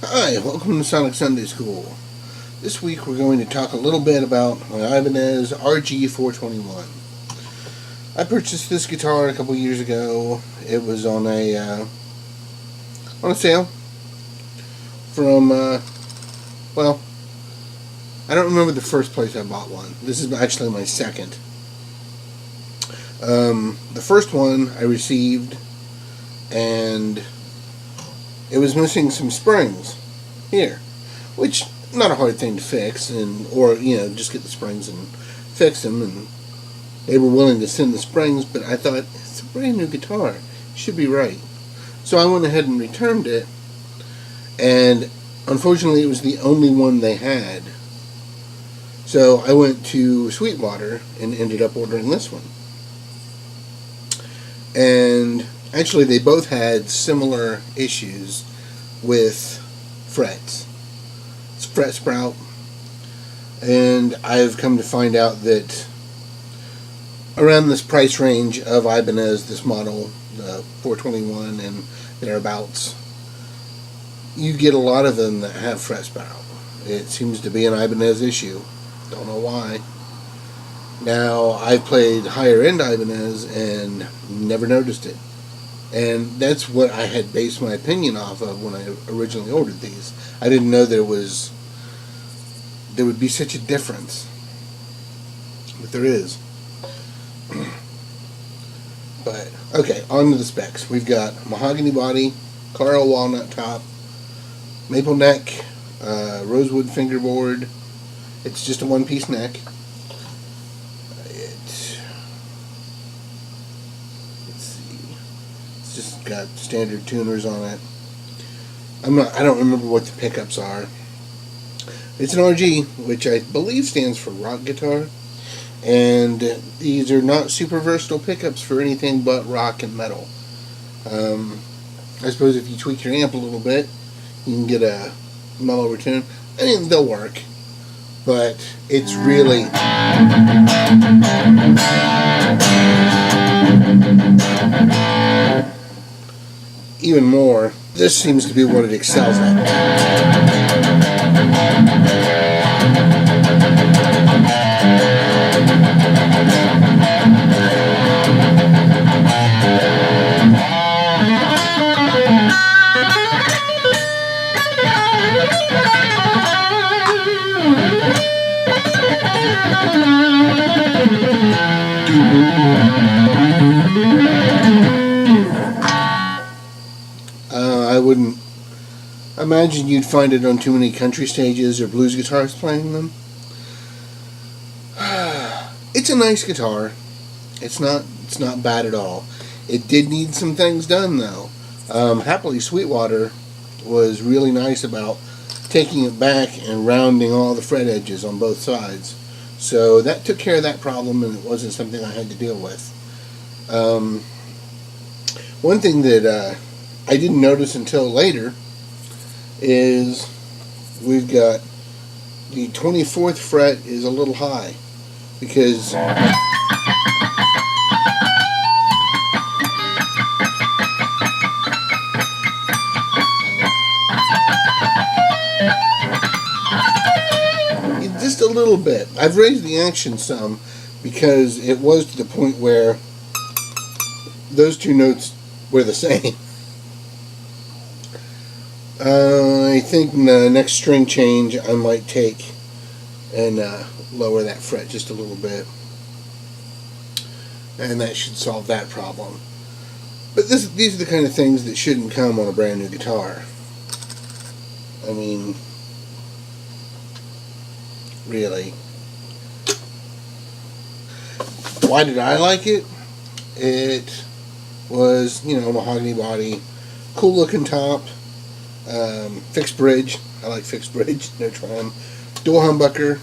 Hi, welcome to Sonic Sunday School. This week we're going to talk a little bit about my Ibanez RG 421. I purchased this guitar a couple years ago. It was on a sale from well, I don't remember the first place I bought one. This is actually my second. The first one I received, and it was missing some springs here, which not a hard thing to fix, or just get the springs and fix them, and they were willing to send the springs, but I thought, it's a brand new guitar, it should be right. So I went ahead and returned it, and unfortunately it was the only one they had. So I went to Sweetwater and ended up ordering this one. And actually they both had similar issues with frets. It's fret sprout, and I've come to find out that around this price range of Ibanez, this model, the 421 and thereabouts, you get a lot of them that have fret sprout. It seems to be an Ibanez issue. Don't know why. Now, I've played higher end Ibanez and never noticed it. And that's what I had based my opinion off of when I originally ordered these. I didn't know that there would be such a difference. But there is. But, okay, on to the specs. We've got mahogany body, Carl walnut top, maple neck, rosewood fingerboard. It's just a one-piece neck. Just got standard tuners on it. I don't remember what the pickups are. It's an RG, which I believe stands for rock guitar, and these are not super versatile pickups for anything but rock and metal. I suppose if you tweak your amp a little bit, you can get a mellower tune. I mean, they'll work, but it's really even more, this seems to be what it excels at. I wouldn't imagine you'd find it on too many country stages or blues guitarists playing them. It's a nice guitar. It's not bad at all. It did need some things done though. Happily, Sweetwater was really nice about taking it back and rounding all the fret edges on both sides. So that took care of that problem, and it wasn't something I had to deal with. One thing that I didn't notice until later is we've got the 24th fret is a little high, because just a little bit. I've raised the action some because it was to the point where those two notes were the same. I think in the next string change I might take and lower that fret just a little bit, and that should solve that problem. But these are the kind of things that shouldn't come on a brand new guitar. I mean, really. Why did I like it? It was, mahogany body, cool looking top, fixed bridge. I like fixed bridge, no trim, dual humbucker.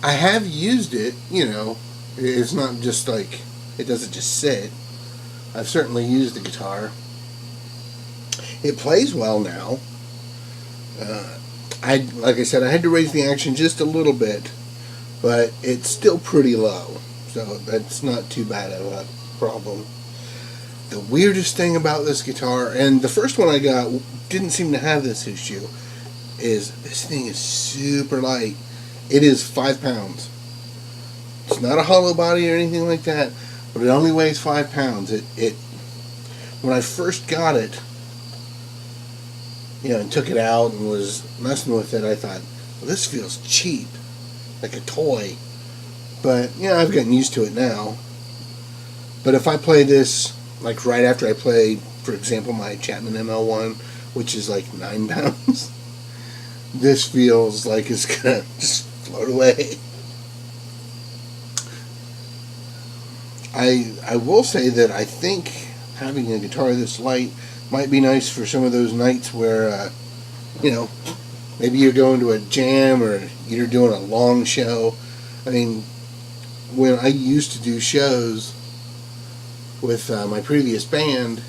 I have used it, it's not just like, it doesn't just sit. I've certainly used the guitar. It plays well now. Like I said, I had to raise the action just a little bit, but it's still pretty low, so that's not too bad of a problem. The weirdest thing about this guitar, and the first one I got didn't seem to have this issue, is this thing is super light. It is 5 pounds. It's not a hollow body or anything like that, but it only weighs 5 pounds. When I first got it, and took it out and was messing with it, I thought, well, this feels cheap, like a toy. But I've gotten used to it now. But if I play this like right after I play, for example, my Chapman ML1, which is like 9 pounds, this feels like it's gonna just float away. I will say that I think having a guitar this light might be nice for some of those nights where, maybe you're going to a jam or you're doing a long show. I mean, when I used to do shows with my previous band,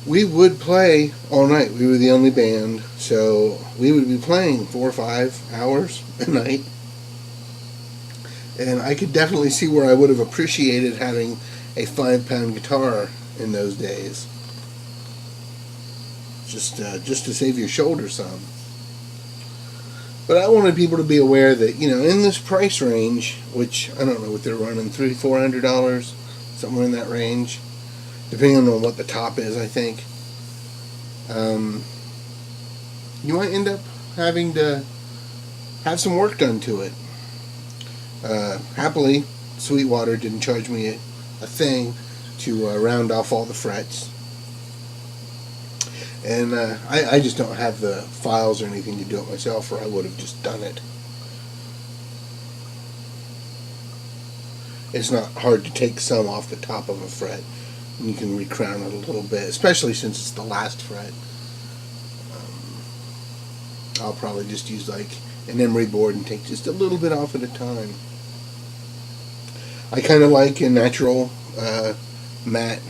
we would play all night. We were the only band, so we would be playing 4 or 5 hours a night. And I could definitely see where I would have appreciated having a 5-pound guitar in those days. Just to save your shoulder some. But I wanted people to be aware that, in this price range, which I don't know what they're running, $300-400, somewhere in that range, depending on what the top is, I think, you might end up having to have some work done to it. Happily, Sweetwater didn't charge me a thing to round off all the frets. And I just don't have the files or anything to do it myself, or I would have just done it. It's not hard to take some off the top of a fret, and you can recrown it a little bit, especially since it's the last fret. I'll probably just use like an emery board and take just a little bit off at a time. I kind of like a natural matte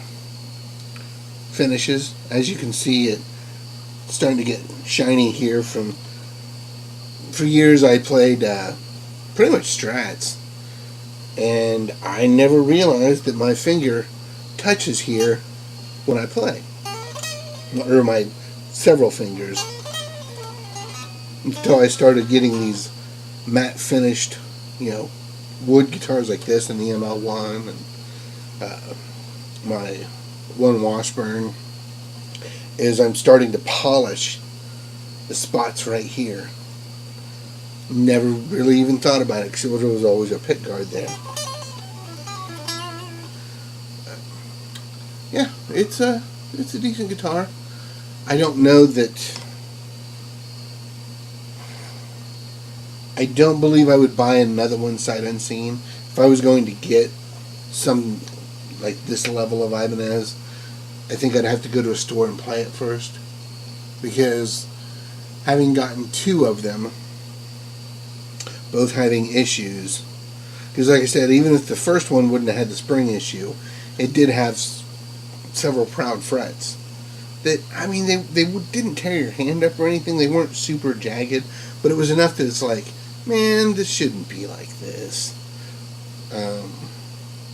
finishes. As you can see, it's starting to get shiny here. For years I played pretty much Strats, and I never realized that my finger touches here when I play, or my several fingers, until I started getting these matte finished, wood guitars like this, and the ML1, and my one Washburn, is I'm starting to polish the spots right here. Never really even thought about it because there was always a pick guard there. Yeah, it's a decent guitar. I don't know that. I don't believe I would buy another one sight unseen. If I was going to get some like this level of Ibanez, I think I'd have to go to a store and play it first, because having gotten 2 of them, both having issues, because like I said, even if the first one wouldn't have had the spring issue, it did have several proud frets that, I mean, they didn't tear your hand up or anything. They weren't super jagged, but it was enough that it's like, man, this shouldn't be like this.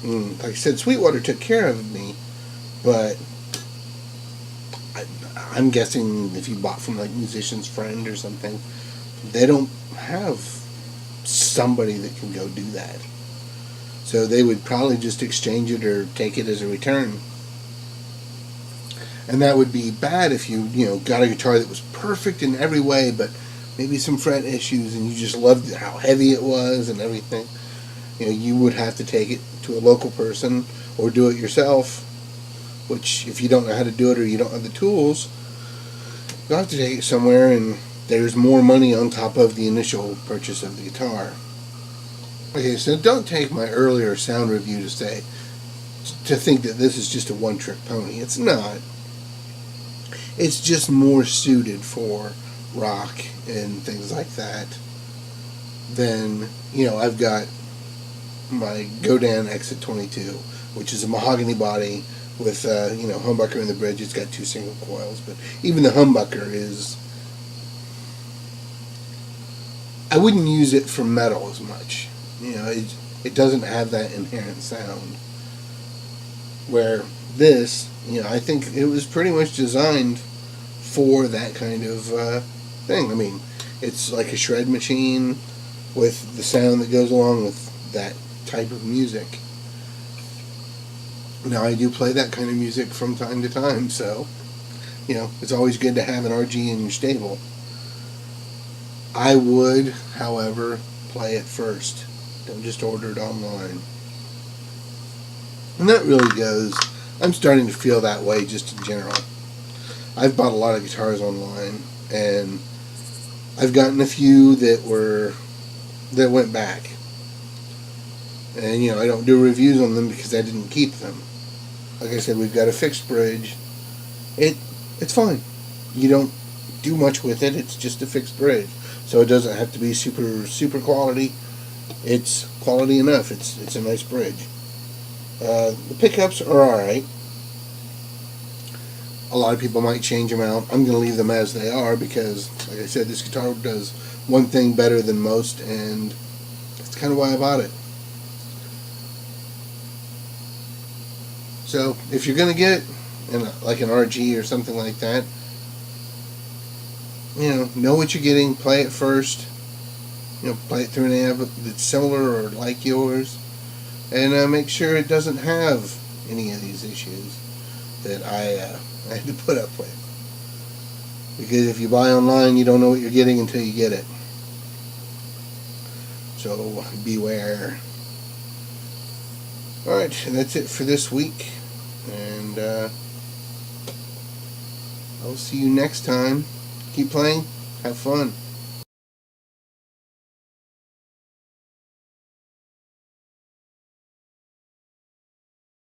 Like I said, Sweetwater took care of me, but I'm guessing if you bought from like Musician's Friend or something, they don't have somebody that can go do that. So they would probably just exchange it or take it as a return. And that would be bad if you got a guitar that was perfect in every way, but maybe some fret issues, and you just loved how heavy it was and everything. You would have to take it to a local person or do it yourself, which if you don't know how to do it or you don't have the tools, you'll have to take it somewhere, and there's more money on top of the initial purchase of the guitar. Okay, so don't take my earlier sound review to say to think that this is just a one-trick pony. It's not. It's just more suited for rock and things like that than, I've got my Godin Exit 22, which is a mahogany body with, humbucker in the bridge. It's got 2 single coils, but even the humbucker is, I wouldn't use it for metal as much. It doesn't have that inherent sound. Where this, I think it was pretty much designed for that kind of thing. I mean, it's like a shred machine with the sound that goes along with that type of music. Now, I do play that kind of music from time to time, so, it's always good to have an RG in your stable. I would, however, play it first. Don't just order it online. And that really goes, I'm starting to feel that way just in general. I've bought a lot of guitars online, and I've gotten a few that went back. And, I don't do reviews on them because I didn't keep them. Like I said, we've got a fixed bridge. It's fine. You don't do much with it. It's just a fixed bridge. So it doesn't have to be super quality. It's quality enough. It's a nice bridge. The pickups are alright. A lot of people might change them out. I'm going to leave them as they are because, like I said, this guitar does one thing better than most, and that's kind of why I bought it. So, if you're going to get like an RG or something like that, know what you're getting, play it first, play it through an amp that's similar or like yours, and make sure it doesn't have any of these issues that I had to put up with. Because if you buy online, you don't know what you're getting until you get it. So beware. Alright, and that's it for this week. And I'll see you next time. Keep playing. Have fun.